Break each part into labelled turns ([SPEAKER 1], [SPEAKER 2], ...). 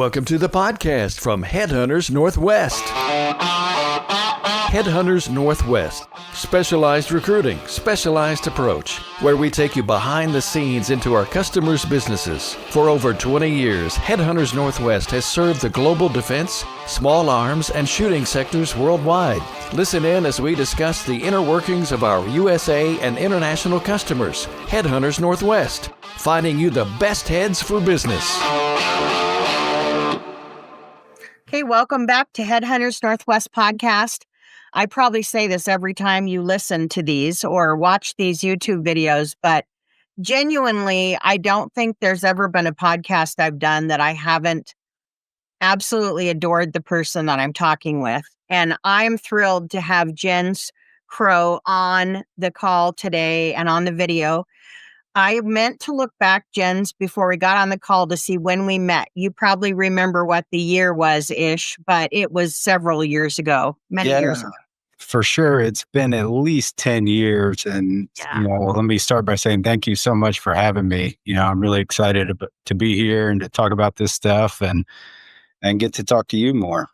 [SPEAKER 1] Welcome to the podcast from HeadHunters Northwest. HeadHunters Northwest. Specialized recruiting, specialized approach, where we take you behind the scenes into our customers' businesses. For over 20 years, HeadHunters Northwest has served the global defense, small arms, and shooting sectors worldwide. Listen in as we discuss the inner workings of our USA and international customers. HeadHunters Northwest, finding you the best heads for business.
[SPEAKER 2] Okay, welcome back to HeadHunters Northwest podcast. I probably say this every time you listen to these or watch these YouTube videos, but genuinely, I don't think there's ever been a podcast I've done that I haven't absolutely adored the person that I'm talking with. And I'm thrilled to have Krogh on the call today and on the video. I meant to look back, Jens, before we got on the call to see when we met. You probably remember what the year was-ish, but it was several years ago, many years ago.
[SPEAKER 3] For sure. It's been at least 10 years. And, let me start by saying thank you so much for having me. I'm really excited to be here and to talk about this stuff and get to talk to you more.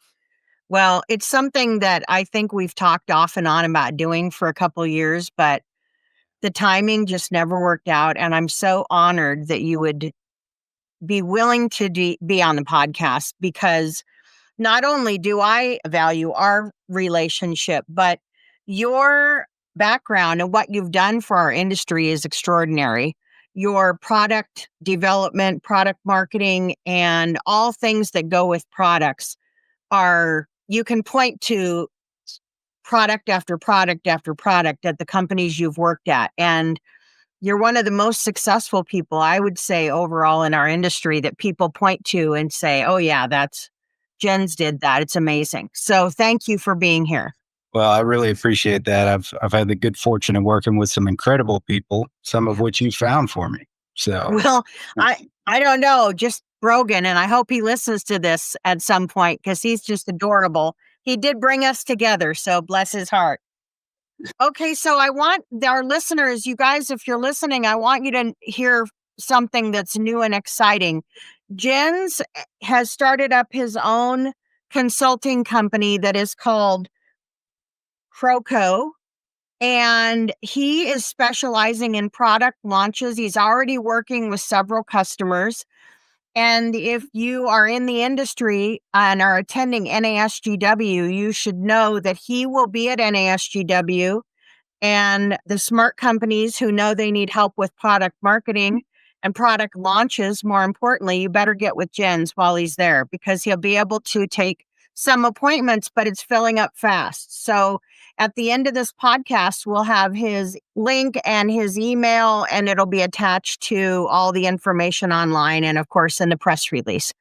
[SPEAKER 2] Well, it's something that I think we've talked off and on about doing for a couple of years, but the timing just never worked out. And I'm so honored that you would be willing to be on the podcast, because not only do I value our relationship, but your background and what you've done for our industry is extraordinary. Your product development, product marketing, and all things that go with products you can point to product after product after product at the companies you've worked at. And you're one of the most successful people, I would say, overall in our industry that people point to and say, oh yeah, Jens did that. It's amazing. So thank you for being here.
[SPEAKER 3] Well, I really appreciate that. I've had the good fortune of working with some incredible people, some of which you found for me. So,
[SPEAKER 2] well, I don't know, just Brogan, and I hope he listens to this at some point because he's just adorable. He did bring us together, so bless his heart. Okay, so I want our listeners, you guys, if you're listening, I want you to hear something that's new and exciting. Jens has started up his own consulting company that is called KroCo, and he is specializing in product launches. He's already working with several customers. And if you are in the industry and are attending NASGW, you should know that he will be at NASGW, and the smart companies who know they need help with product marketing and product launches, more importantly, you better get with Jens while he's there, because he'll be able to take some appointments, but it's filling up fast. So at the end of this podcast, we'll have his link and his email, and it'll be attached to all the information online and, of course, in the press release.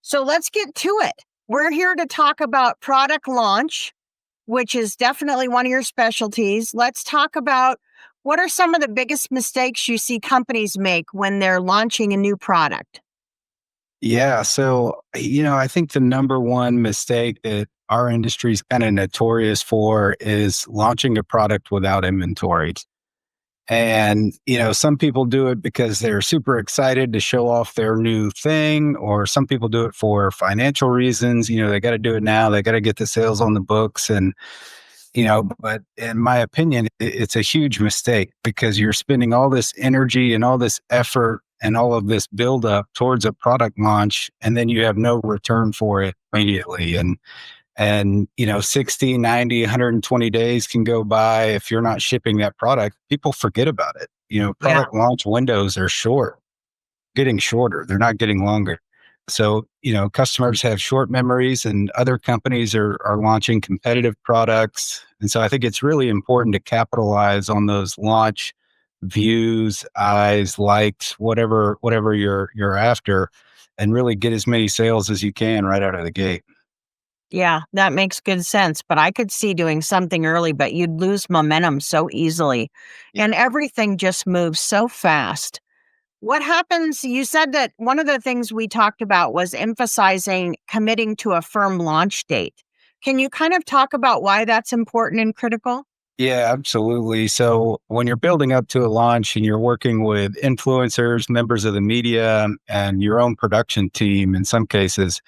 [SPEAKER 2] So let's get to it. We're here to talk about product launch, which is definitely one of your specialties. Let's talk about what are some of the biggest mistakes you see companies make when they're launching a new product?
[SPEAKER 3] Yeah. So, I think the number one mistake that our industry is kind of notorious for is launching a product without inventory. And, some people do it because they're super excited to show off their new thing, or some people do it for financial reasons. They got to do it now. They got to get the sales on the books. And, but in my opinion, it's a huge mistake, because you're spending all this energy and all this effort and all of this buildup towards a product launch, and then you have no return for it immediately. And 60, 90, 120 days can go by. If you're not shipping that product, people forget about it. Product launch windows are getting shorter. They're not getting longer. So, customers have short memories, and other companies are launching competitive products. And so I think it's really important to capitalize on those launch views, eyes, likes, whatever you're after, and really get as many sales as you can right out of the gate.
[SPEAKER 2] Yeah, that makes good sense. But I could see doing something early, but you'd lose momentum so easily. And everything just moves so fast. What happens? You said that one of the things we talked about was emphasizing committing to a firm launch date. Can you kind of talk about why that's important and critical?
[SPEAKER 3] Yeah, absolutely. So when you're building up to a launch and you're working with influencers, members of the media, and your own production team, in some cases,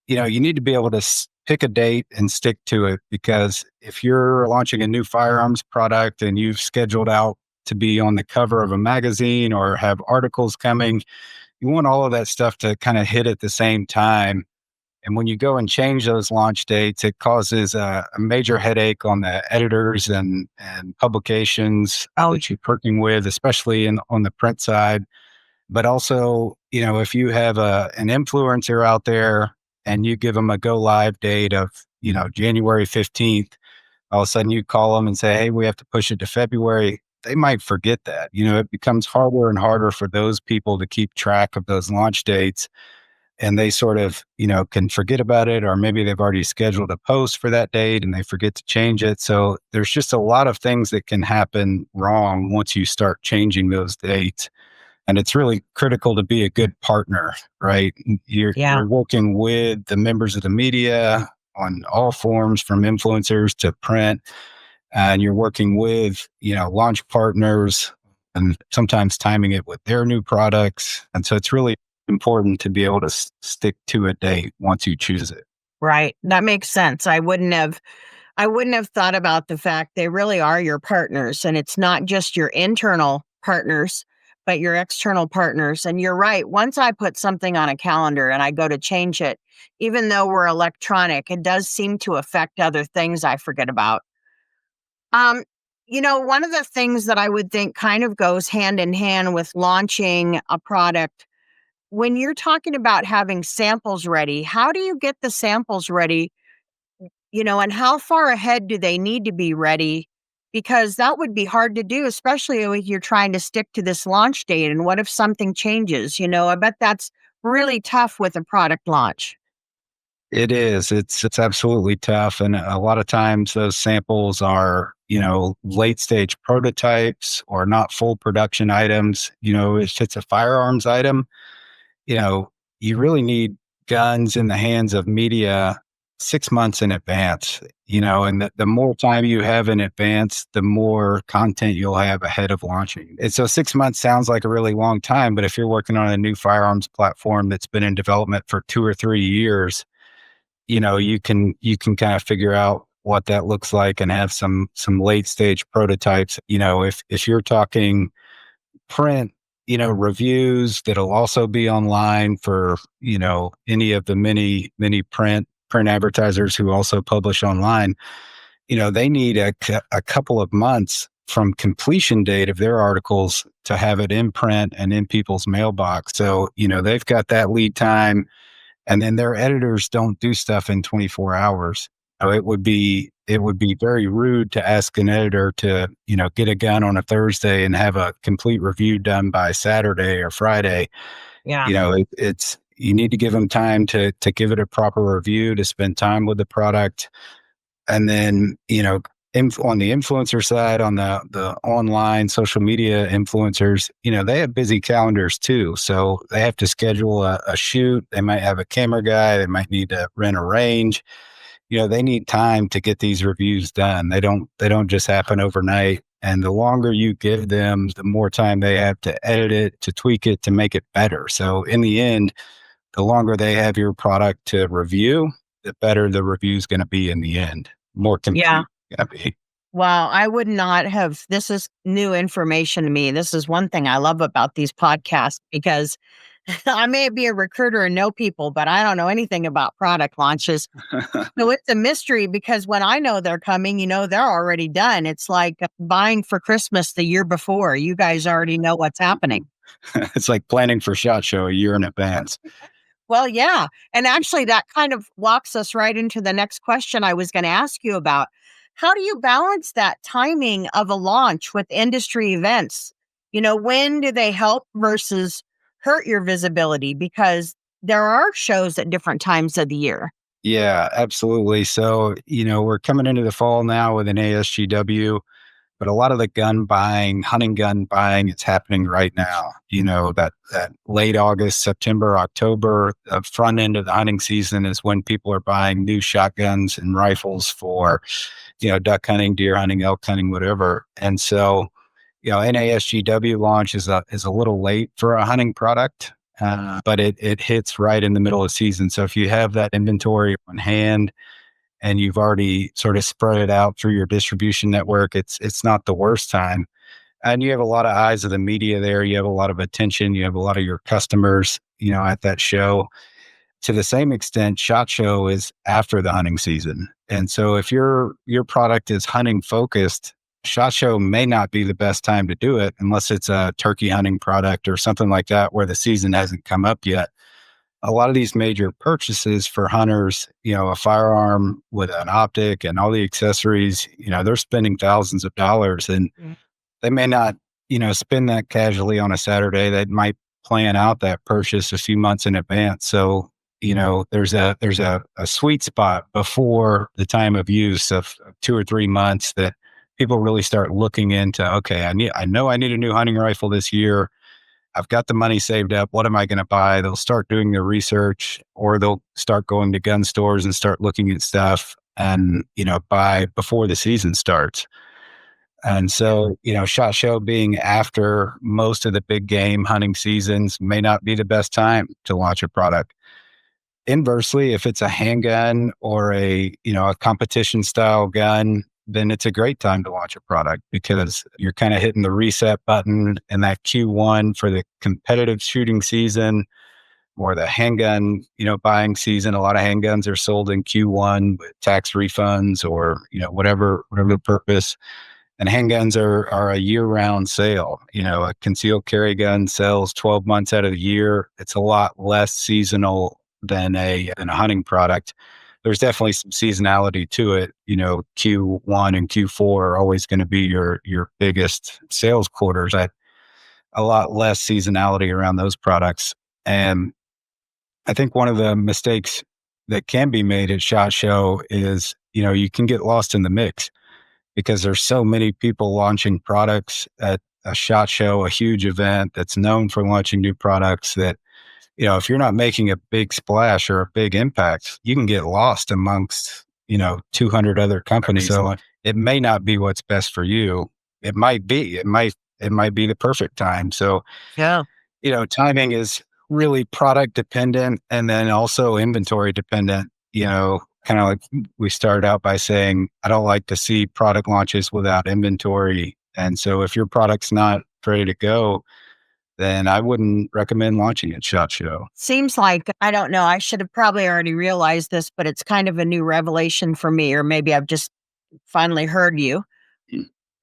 [SPEAKER 3] you need to be able to pick a date and stick to it, because if you're launching a new firearms product and you've scheduled out to be on the cover of a magazine or have articles coming, you want all of that stuff to kind of hit at the same time. And when you go and change those launch dates, it causes a major headache on the editors and publications
[SPEAKER 2] Oh,
[SPEAKER 3] that you're working with, especially on the print side. But also, if you have an influencer out there and you give them a go live date of, January 15th, all of a sudden you call them and say, hey, we have to push it to February. They might forget that. It becomes harder and harder for those people to keep track of those launch dates, and they sort of, can forget about it, or maybe they've already scheduled a post for that date and they forget to change it. So there's just a lot of things that can happen wrong once you start changing those dates. And it's really critical to be a good partner, right?
[SPEAKER 2] yeah.
[SPEAKER 3] You're working with the members of the media on all forms, from influencers to print, and you're working with, launch partners, and sometimes timing it with their new products. And so it's really important to be able to stick to a date once you choose it.
[SPEAKER 2] Right. That makes sense. I wouldn't have thought about the fact they really are your partners, and it's not just your internal partners, but your external partners. And you're right. Once I put something on a calendar and I go to change it, even though we're electronic, it does seem to affect other things I forget about. Um, one of the things that I would think kind of goes hand in hand with launching a product, when you're talking about having samples ready, how do you get the samples ready? And how far ahead do they need to be ready? Because that would be hard to do, especially if you're trying to stick to this launch date. And what if something changes? I bet that's really tough with a product launch.
[SPEAKER 3] It is. It's absolutely tough. And a lot of times those samples are, late stage prototypes or not full production items. If it's a firearms item, you know, you really need guns in the hands of media 6 months in advance, and the more time you have in advance, the more content you'll have ahead of launching. And so 6 months sounds like a really long time, but if you're working on a new firearms platform that's been in development for 2 or 3 years, you can kind of figure out what that looks like and have some late stage prototypes. If you're talking print, reviews that'll also be online for, any of the many print advertisers who also publish online, they need a couple of months from completion date of their articles to have it in print and in people's mailbox. So, they've got that lead time, and then their editors don't do stuff in 24 hours. So it would be very rude to ask an editor to, get a gun on a Thursday and have a complete review done by Saturday or Friday.
[SPEAKER 2] Yeah.
[SPEAKER 3] It's you need to give them time to give it a proper review, to spend time with the product. And then, on the influencer side, on the online social media influencers, they have busy calendars too. So they have to schedule a shoot. They might have a camera guy. They might need to rent a range. They need time to get these reviews done. They don't just happen overnight. And the longer you give them, the more time they have to edit it, to tweak it, to make it better. So in the end, the longer they have your product to review, the better the review is going to be in the end. More
[SPEAKER 2] Yeah.
[SPEAKER 3] complete going to be.
[SPEAKER 2] Wow. I would not have, this is new information to me. This is one thing I love about these podcasts, because I may be a recruiter and know people, but I don't know anything about product launches. So it's a mystery, because when I know they're coming, they're already done. It's like buying for Christmas the year before. You guys already know what's happening.
[SPEAKER 3] It's like planning for SHOT Show a year in advance.
[SPEAKER 2] Well, yeah. And actually, that kind of walks us right into the next question I was going to ask you about. How do you balance that timing of a launch with industry events? When do they help versus hurt your visibility? Because there are shows at different times of the year.
[SPEAKER 3] Yeah, absolutely. So, we're coming into the fall now with an ASGW. but a lot of the gun buying, hunting gun buying, it's happening right now. That late August, September, October, the front end of the hunting season is when people are buying new shotguns and rifles for, duck hunting, deer hunting, elk hunting, whatever. And so, NASGW launch is a little late for a hunting product, but it hits right in the middle of the season. So if you have that inventory on hand and you've already sort of spread it out through your distribution network, it's not the worst time. And you have a lot of eyes of the media there. You have a lot of attention. You have a lot of your customers, at that show. To the same extent, SHOT Show is after the hunting season. And so if your product is hunting focused, SHOT Show may not be the best time to do it unless it's a turkey hunting product or something like that where the season hasn't come up yet. A lot of these major purchases for hunters, a firearm with an optic and all the accessories, they're spending thousands of dollars, and they may not, spend that casually on a Saturday. They might plan out that purchase a few months in advance. So, there's a sweet spot before the time of use of 2 or 3 months that people really start looking into, okay, I know I need a new hunting rifle this year. I've got the money saved up. What am I going to buy? They'll start doing their research, or they'll start going to gun stores and start looking at stuff and, buy before the season starts. And so, SHOT Show being after most of the big game hunting seasons may not be the best time to launch a product. Inversely, if it's a handgun or a competition style gun, then it's a great time to launch a product because you're kind of hitting the reset button in that Q1 for the competitive shooting season or the handgun, buying season. A lot of handguns are sold in Q1 with tax refunds or, whatever the purpose. And handguns are a year-round sale. A concealed carry gun sells 12 months out of the year. It's a lot less seasonal than a hunting product. There's definitely some seasonality to it. Q1 and Q4 are always going to be your biggest sales quarters. A lot less seasonality around those products. And I think one of the mistakes that can be made at SHOT Show is, you can get lost in the mix because there's so many people launching products at a SHOT Show, a huge event that's known for launching new products that, if you're not making a big splash or a big impact, you can get lost amongst, 200 other companies. So it may not be what's best for you. It might be, it might be the perfect time. So,
[SPEAKER 2] Yeah.
[SPEAKER 3] Timing is really product dependent and then also inventory dependent, kind of like we started out by saying, I don't like to see product launches without inventory. And so if your product's not ready to go, then I wouldn't recommend launching at SHOT Show.
[SPEAKER 2] Seems like, I don't know, I should have probably already realized this, but it's kind of a new revelation for me, or maybe I've just finally heard you.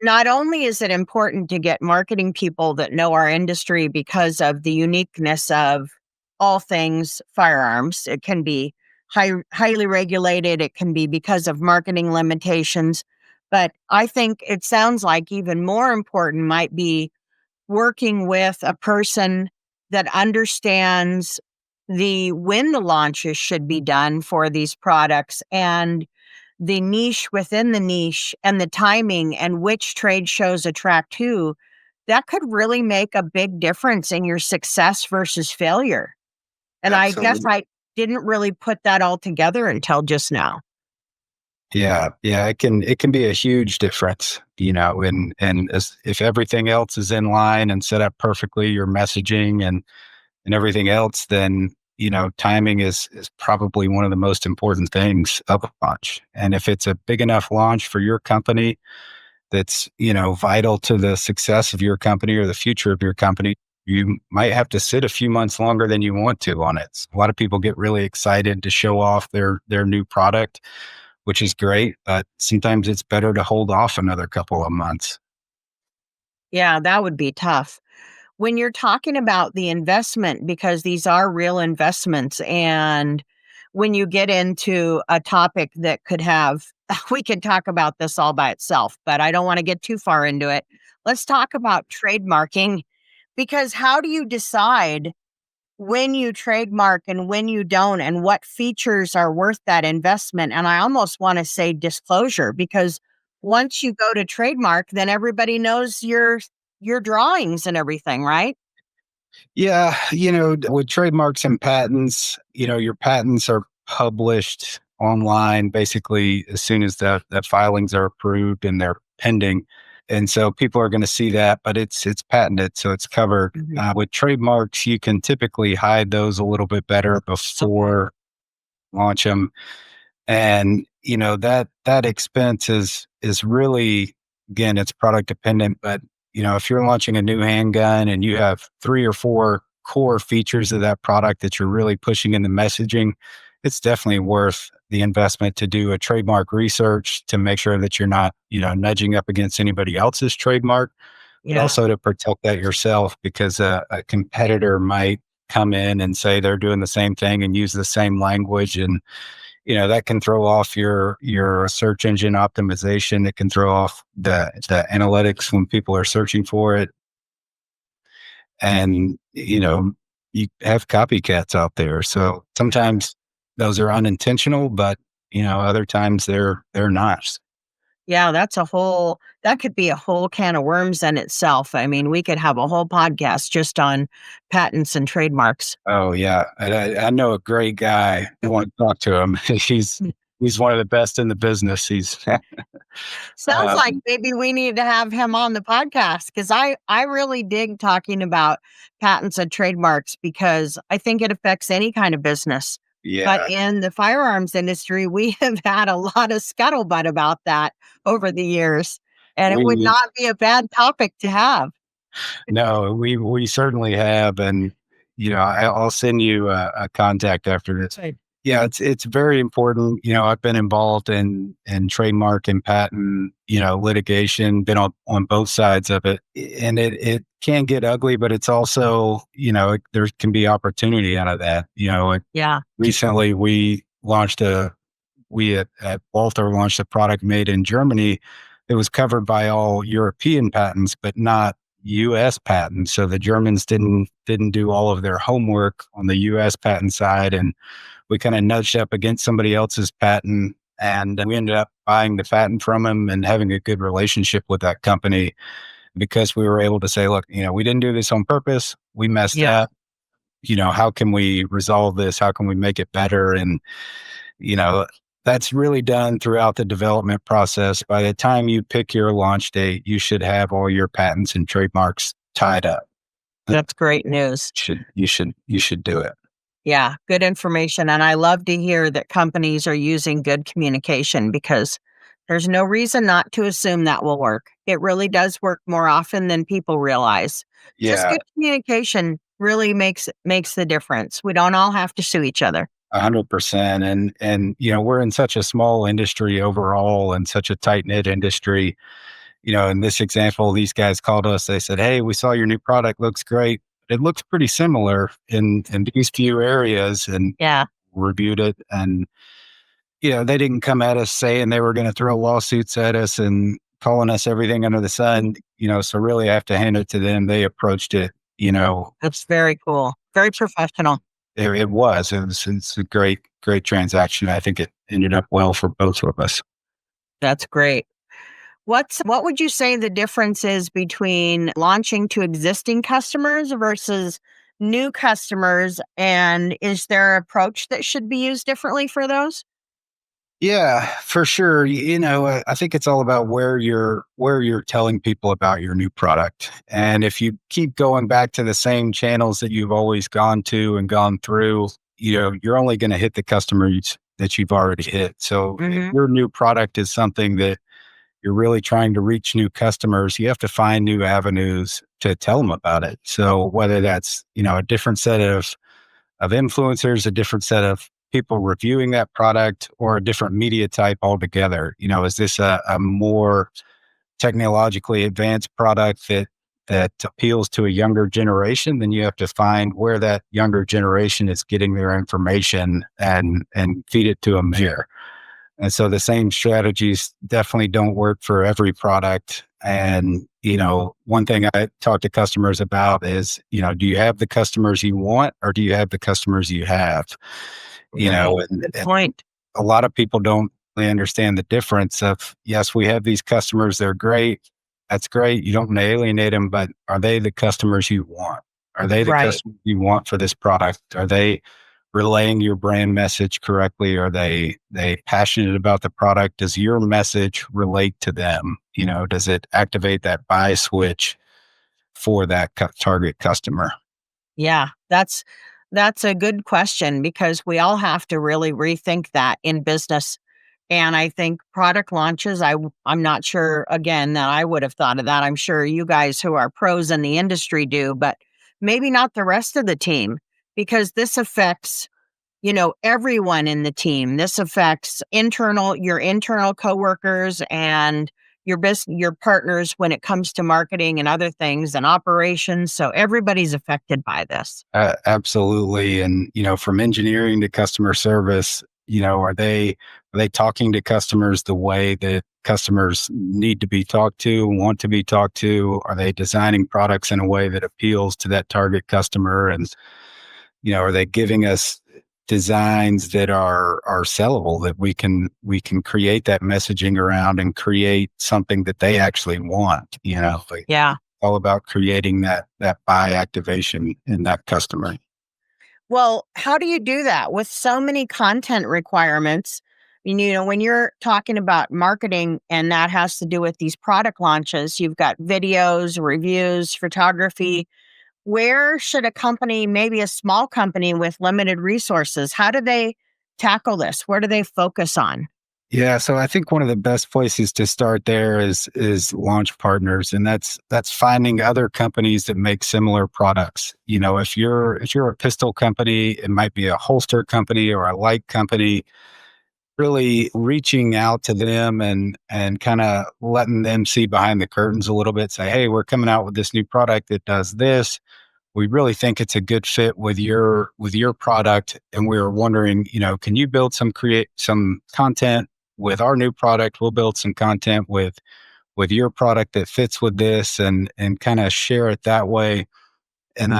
[SPEAKER 2] Not only is it important to get marketing people that know our industry because of the uniqueness of all things firearms, it can be highly regulated, it can be because of marketing limitations, but I think it sounds like even more important might be working with a person that understands when the launches should be done for these products and the niche within the niche and the timing and which trade shows attract who. That could really make a big difference in your success versus failure. And I guess I didn't really put that all together until just now.
[SPEAKER 3] Yeah, it can be a huge difference, and if everything else is in line and set up perfectly, your messaging and everything else, then timing is probably one of the most important things of a launch. And if it's a big enough launch for your company that's vital to the success of your company or the future of your company, you might have to sit a few months longer than you want to on it. A lot of people get really excited to show off their new product, which is great, but sometimes it's better to hold off another couple of months.
[SPEAKER 2] Yeah, that would be tough. When you're talking about the investment, because these are real investments, and when you get into a topic that could have, we could talk about this all by itself, but I don't want to get too far into it. Let's talk about trademarking, because how do you decide when you trademark and when you don't, and what features are worth that investment? And I almost want to say disclosure, because once you go to trademark, then everybody knows your drawings and everything, right?
[SPEAKER 3] Yeah, with trademarks and patents, your patents are published online basically as soon as the filings are approved and they're pending. And so people are going to see that, but it's patented, so it's covered. With trademarks, you can typically hide those a little bit better before launch them. And that expense is really, again, it's product dependent, but if you're launching a new handgun and you have 3 or 4 core features of that product that you're really pushing in the messaging, it's definitely worth the investment to do a trademark research to make sure that you're not nudging up against anybody else's trademark, but also to protect that yourself, because a competitor might come in and say they're doing the same thing and use the same language, and that can throw off your search engine optimization. It can throw off the analytics when people are searching for it. And, you have copycats out there. So sometimes those are unintentional, but, other times they're not.
[SPEAKER 2] Yeah, that could be a whole can of worms in itself. I mean, we could have a whole podcast just on patents and trademarks.
[SPEAKER 3] Oh yeah. And I know a great guy. I want to talk to him. He's one of the best in the business. He's
[SPEAKER 2] Sounds like maybe we need to have him on the podcast, because I really dig talking about patents and trademarks, because I think it affects any kind of business.
[SPEAKER 3] yeah.
[SPEAKER 2] But in the firearms industry, we have had a lot of scuttlebutt about that over the years, and it would
[SPEAKER 3] We
[SPEAKER 2] not be a bad topic to have.
[SPEAKER 3] No, we certainly have, and I'll send you a contact after this.
[SPEAKER 2] Right.
[SPEAKER 3] Yeah, it's very important. I've been involved in trademark and patent litigation, been on both sides of it, and it can get ugly, but it's also there can be opportunity out of that.
[SPEAKER 2] Yeah.
[SPEAKER 3] Recently we at Walther launched a product made in Germany that was covered by all European patents, but not U.S. patents. So the Germans didn't do all of their homework on the U.S. patent side, and we kind of nudged up against somebody else's patent, and we ended up buying the patent from them and having a good relationship with that company, because we were able to say, look, we didn't do this on purpose. We messed up. How can we resolve this? How can we make it better? And you know, that's really done throughout the development process. By the time you pick your launch date, you should have all your patents and trademarks tied up.
[SPEAKER 2] That's great news.
[SPEAKER 3] You should do it.
[SPEAKER 2] Yeah, good information. And I love to hear that companies are using good communication, because there's no reason not to assume that will work. It really does work more often than people realize. Just
[SPEAKER 3] Yeah,
[SPEAKER 2] good communication really makes the difference. We don't all have to sue each other.
[SPEAKER 3] 100%. And we're in such a small industry overall and such a tight knit industry. In this example, these guys called us. They said, "Hey, we saw your new product. Looks great. It looks pretty similar in these few areas," and
[SPEAKER 2] Yeah,
[SPEAKER 3] reviewed it. And they didn't come at us saying they were going to throw lawsuits at us and calling us everything under the sun. So really, I have to hand it to them. They approached it.
[SPEAKER 2] that's very cool. Very professional.
[SPEAKER 3] It's a great transaction. I think it ended up well for both of us.
[SPEAKER 2] That's great. What would you say the difference is between launching to existing customers versus new customers? And is there an approach that should be used differently for those?
[SPEAKER 3] Yeah, for sure. I think it's all about where you're telling people about your new product. And if you keep going back to the same channels that you've always gone to and gone through, you're only going to hit the customers that you've already hit. So if your new product is something that you're really trying to reach new customers, you have to find new avenues to tell them about it. So whether that's, a different set of influencers, a different set of people reviewing that product, or a different media type altogether. Is this a more technologically advanced product that appeals to a younger generation? Then you have to find where that younger generation is getting their information and feed it to them there. And so the same strategies definitely don't work for every product. And, one thing I talk to customers about is, do you have the customers you want, or do you have the customers you have?
[SPEAKER 2] Good
[SPEAKER 3] And
[SPEAKER 2] point.
[SPEAKER 3] a lot of people don't they understand the difference of, yes, we have these customers, they're great. That's great. You don't want to alienate them, but are they the customers you want? Are they the
[SPEAKER 2] Right.
[SPEAKER 3] customers you want for this product? Are they relaying your brand message correctly? Are they passionate about the product? Does your message relate to them? Does it activate that buy switch for that target customer?
[SPEAKER 2] Yeah, that's a good question because we all have to really rethink that in business. And I think product launches, I'm not sure again that I would have thought of that. I'm sure you guys who are pros in the industry do, but maybe not the rest of the team because this affects everyone in the team. This affects your internal coworkers and your partners when it comes to marketing and other things and operations. So everybody's affected by this.
[SPEAKER 3] Absolutely. And, from engineering to customer service, are they talking to customers the way that customers need to be talked to, want to be talked to? Are they designing products in a way that appeals to that target customer? And, are they giving us designs that are sellable, that we can create that messaging around and create something that they actually want? Like,
[SPEAKER 2] Yeah.
[SPEAKER 3] all about creating that buy activation in that customer.
[SPEAKER 2] Well, how do you do that with so many content requirements? When you're talking about marketing and that has to do with these product launches, you've got videos, reviews, photography. Where should a company, maybe a small company with limited resources, how do they tackle this? Where do they focus on?
[SPEAKER 3] Yeah, so I think one of the best places to start there is launch partners, and that's finding other companies that make similar products. If you're a pistol company, it might be a holster company or a light company. Really reaching out to them and kind of letting them see behind the curtains a little bit. Say, hey, we're coming out with this new product that does this. We really think it's a good fit with your product, and we were wondering, can you create some content with our new product? We'll build some content with your product that fits with this, and kind of share it that way. And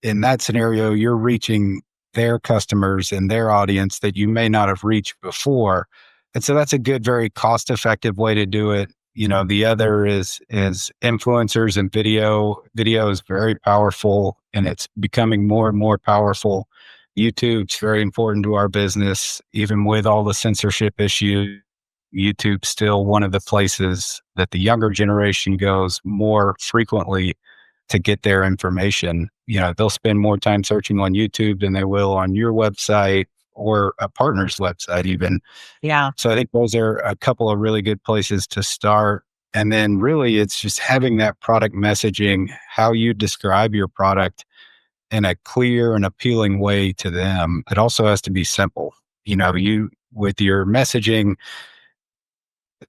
[SPEAKER 3] in that scenario, you're reaching their customers and their audience that you may not have reached before. And so that's a good, very cost effective way to do it. The other is influencers and video. Video is very powerful, and it's becoming more and more powerful. YouTube's very important to our business, even with all the censorship issues. YouTube's still one of the places that the younger generation goes more frequently to get their information. They'll spend more time searching on YouTube than they will on your website or a partner's website even.
[SPEAKER 2] Yeah.
[SPEAKER 3] So I think those are a couple of really good places to start. And then really it's just having that product messaging, how you describe your product in a clear and appealing way to them. It also has to be simple. You with your messaging,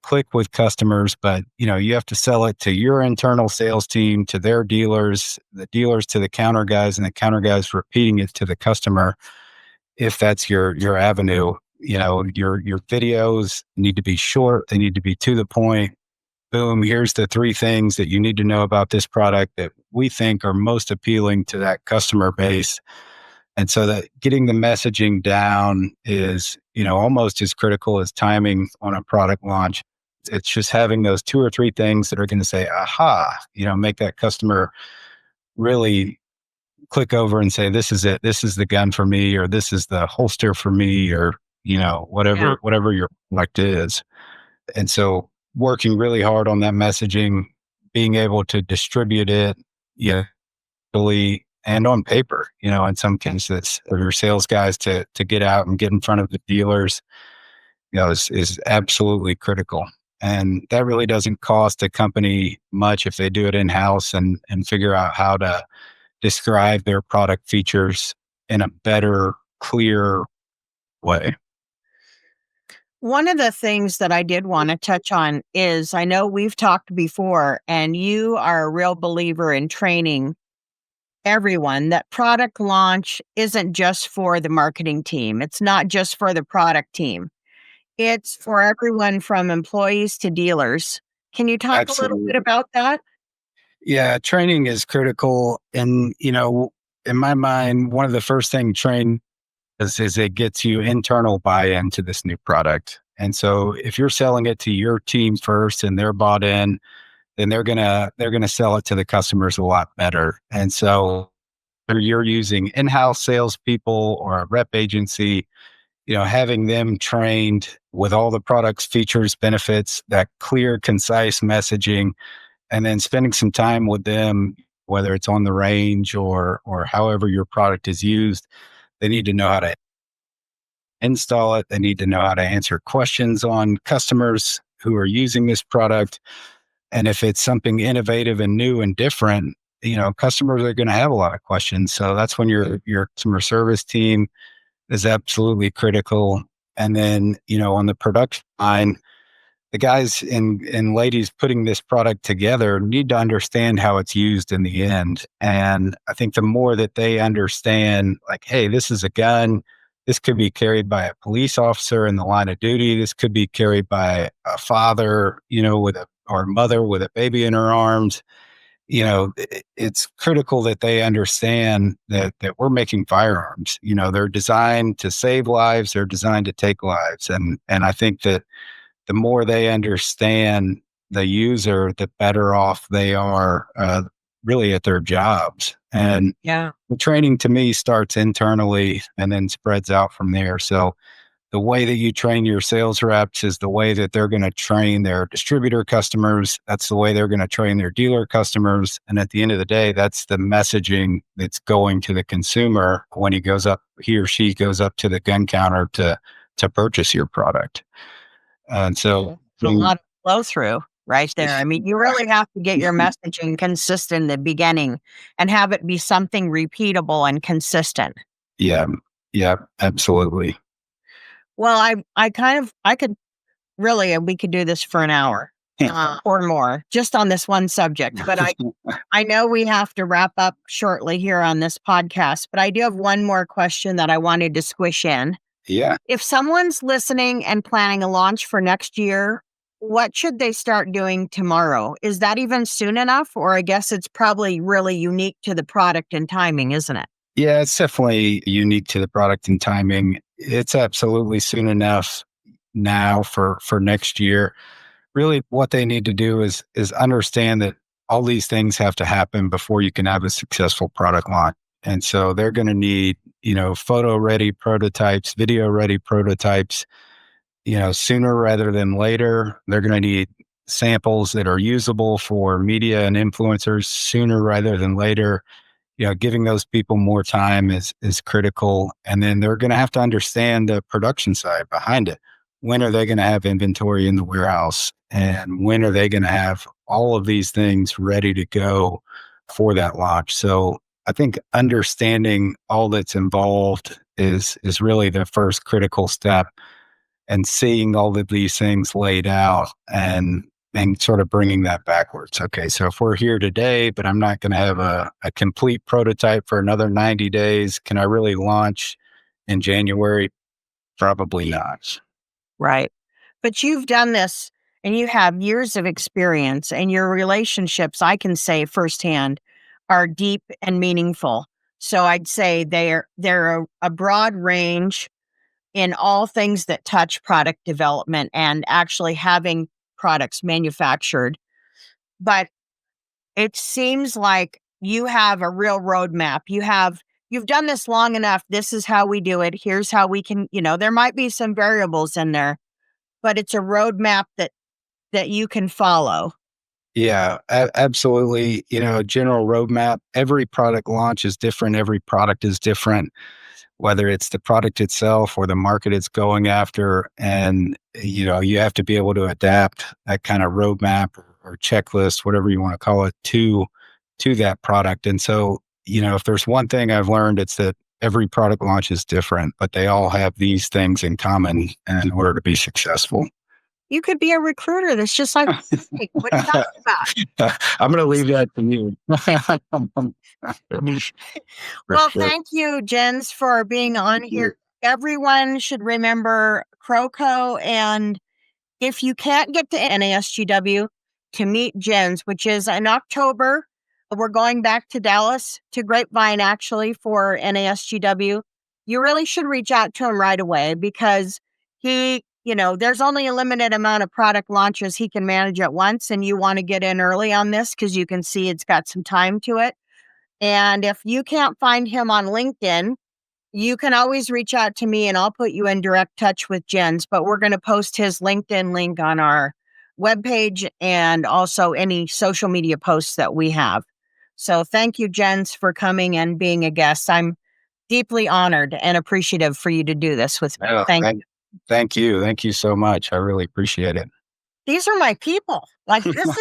[SPEAKER 3] click with customers, but you have to sell it to your internal sales team, to their dealers, the dealers to the counter guys, and the counter guys repeating it to the customer. If that's your avenue, your videos need to be short. They need to be to the point. Boom, here's the three things that you need to know about this product that we think are most appealing to that customer base. And so that getting the messaging down is, almost as critical as timing on a product launch. It's just having those two or three things that are going to say, aha, make that customer really click over and say, this is it. This is the gun for me, or this is the holster for me, or,
[SPEAKER 2] Yeah.
[SPEAKER 3] whatever your product is. And so working really hard on that messaging, being able to distribute it, really, and on paper, in some cases, or your sales guys to get out and get in front of the dealers, is absolutely critical. And that really doesn't cost a company much if they do it in-house and figure out how to describe their product features in a better, clear way.
[SPEAKER 2] One of the things that I did want to touch on is I know we've talked before, and you are a real believer in training everyone that product launch isn't just for the marketing team. It's not just for the product team. It's for everyone from employees to dealers. Can you talk a little bit
[SPEAKER 3] Absolutely.
[SPEAKER 2] about that?
[SPEAKER 3] Yeah, training is critical. And, in my mind, one of the first things train is it gets you internal buy-in to this new product. And so if you're selling it to your team first and they're bought in, then they're gonna sell it to the customers a lot better. And so whether you're using in-house salespeople or a rep agency, having them trained with all the products, features, benefits, that clear, concise messaging, and then spending some time with them, whether it's on the range or however your product is used, they need to know how to install it. They need to know how to answer questions on customers who are using this product. And if it's something innovative and new and different, customers are going to have a lot of questions. So that's when your customer service team is absolutely critical. And then, on the production line, the guys and ladies putting this product together need to understand how it's used in the end. And I think the more that they understand, like, hey, this is a gun. This could be carried by a police officer in the line of duty. This could be carried by a father, or mother with a baby in her arms. It's critical that they understand that we're making firearms. They're designed to save lives. They're designed to take lives. And I think that the more they understand the user, the better off they are really at their jobs. And
[SPEAKER 2] Yeah.
[SPEAKER 3] the training to me starts internally and then spreads out from there. So the way that you train your sales reps is the way that they're going to train their distributor customers. That's the way they're going to train their dealer customers. And at the end of the day, that's the messaging that's going to the consumer when he or she goes up to the gun counter to purchase your product. And so,
[SPEAKER 2] A lot of flow through right there. I mean, you really have to get your messaging consistent in the beginning and have it be something repeatable and consistent.
[SPEAKER 3] yeah, yeah, absolutely.
[SPEAKER 2] Well, I could really, we could do this for an hour or more just on this one subject. But I know we have to wrap up shortly here on this podcast, but I do have one more question that I wanted to squish in.
[SPEAKER 3] Yeah.
[SPEAKER 2] If someone's listening and planning a launch for next year, what should they start doing tomorrow? Is that even soon enough? Or I guess it's probably really unique to the product and timing, isn't it?
[SPEAKER 3] Yeah, it's definitely unique to the product and timing. It's absolutely soon enough now for next year. Really what they need to do is understand that all these things have to happen before you can have a successful product launch. And so they're going to need, photo ready prototypes, video ready prototypes, sooner rather than later. They're going to need samples that are usable for media and influencers sooner rather than later. Giving those people more time is critical. And then they're going to have to understand the production side behind it. When are they going to have inventory in the warehouse? And when are they going to have all of these things ready to go for that launch? So I think understanding all that's involved is really the first critical step, and seeing all of these things laid out and sort of bringing that backwards. Okay, so if we're here today, but I'm not going to have a complete prototype for another 90 days, can I really launch in January? Probably not.
[SPEAKER 2] Right. But you've done this and you have years of experience, and your relationships, I can say firsthand, are deep and meaningful. So I'd say they're a broad range in all things that touch product development and actually having products manufactured. But it seems like you have a real roadmap. You've done this long enough. This is how we do it. Here's how we can, there might be some variables in there, but it's a roadmap that you can follow.
[SPEAKER 3] Yeah, absolutely. General roadmap. Every product launch is different. Every product is different, whether it's the product itself or the market it's going after. And, you have to be able to adapt that kind of roadmap or checklist, whatever you want to call it, to that product. And so, if there's one thing I've learned, it's that every product launch is different, but they all have these things in common in order to be successwell.
[SPEAKER 2] You could be a recruiter that's just like, hey, what are you talking about?
[SPEAKER 3] I'm going to leave that to you.
[SPEAKER 2] Well, thank you, Jens, for being on here. Everyone should remember KroCo, and if you can't get to NASGW, to meet Jens, which is in October. We're going back to Dallas, to Grapevine, actually, for NASGW. You really should reach out to him right away, because he there's only a limited amount of product launches he can manage at once, and you want to get in early on this because you can see it's got some time to it. And if you can't find him on LinkedIn, you can always reach out to me and I'll put you in direct touch with Jens, but we're going to post his LinkedIn link on our webpage and also any social media posts that we have. So thank you, Jens, for coming and being a guest. I'm deeply honored and appreciative for you to do this with me.
[SPEAKER 3] Oh,
[SPEAKER 2] Thank you.
[SPEAKER 3] thank you. Thank you so much. I really appreciate it.
[SPEAKER 2] These are my people. Like this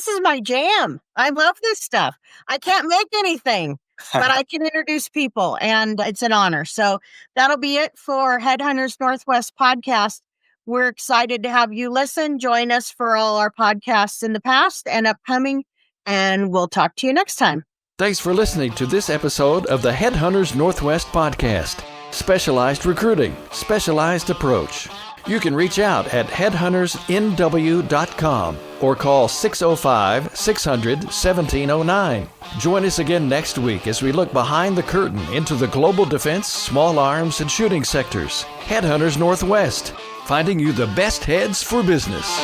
[SPEAKER 2] is my jam. I love this stuff. I can't make anything, but I can introduce people and it's an honor. So that'll be it for HeadHunters Northwest podcast. We're excited to have you listen. Join us for all our podcasts in the past and upcoming, and we'll talk to you next time.
[SPEAKER 1] Thanks for listening to this episode of the HeadHunters Northwest podcast. Specialized recruiting, specialized approach. You can reach out at headhuntersnw.com or call 605-600-1709. Join us again next week as we look behind the curtain into the global defense, small arms, and shooting sectors. HeadHunters Northwest, finding you the best heads for business.